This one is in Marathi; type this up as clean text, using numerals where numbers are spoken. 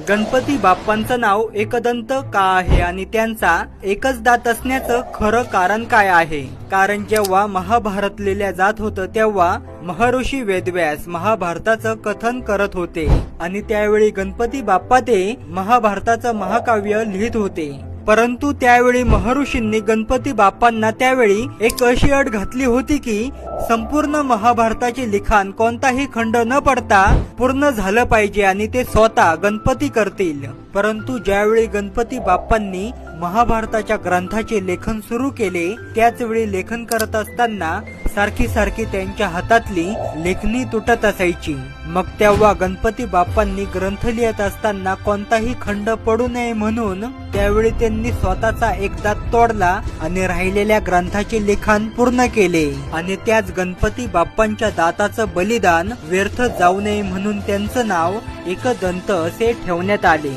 गणपती बाप्पांचं नाव एकदंत का आहे आणि त्यांचा एकच दात असण्याचं खरं कारण काय आहे? कारण जेव्हा महाभारत लिहिल्या जात होतं तेव्हा महर्षी वेदव्यास महाभारताचं कथन करत होते आणि त्यावेळी गणपती बाप्पा ते महाभारताचं महाकाव्य लिहित होते. परंतु त्यावेळी महर्षींनी गणपती बाप्पांना त्यावेळी एक अशी अट घातली होती की संपूर्ण महाभारताचे लिखाण कोणताही खंड न पडता पूर्ण झालं पाहिजे आणि ते स्वतः गणपती करतील. परंतु ज्यावेळी गणपती बाप्पांनी महाभारताच्या ग्रंथाचे लेखन सुरू केले त्याच वेळी लेखन करत असताना सारखी त्यांच्या हातातली लेखणी तुटत असायची. मग तेव्हा गणपती बाप्पांनी ग्रंथ लिहित असताना कोणताही खंड पडू नये म्हणून त्यावेळी त्यांनी स्वतःचा एक दात तोडला आणि राहिलेल्या ग्रंथाचे लिखाण पूर्ण केले आणि त्याच गणपती बाप्पांच्या दाताचं बलिदान व्यर्थ जाऊ नये म्हणून त्यांचं नाव एकदंत असे ठेवण्यात आले.